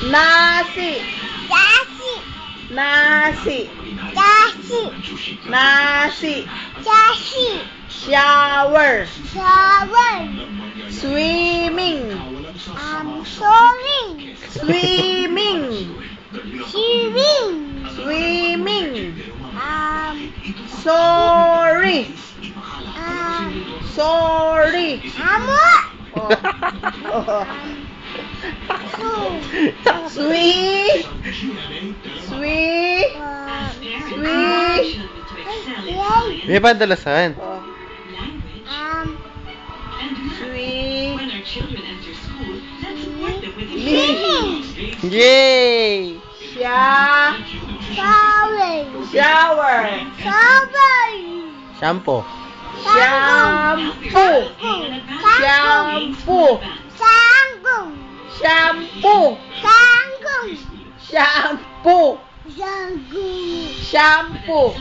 Nasi. Nasi. Nasi. Shower. Swimming. Swimming. Swimming. Sorry. Sorry. Sweet. Sweet. Sweet. May pandalasan. Sweet. Yay! Shower. Shampoo. Shampoo. Shampoo. Shampoo. Shampoo. Shampoo.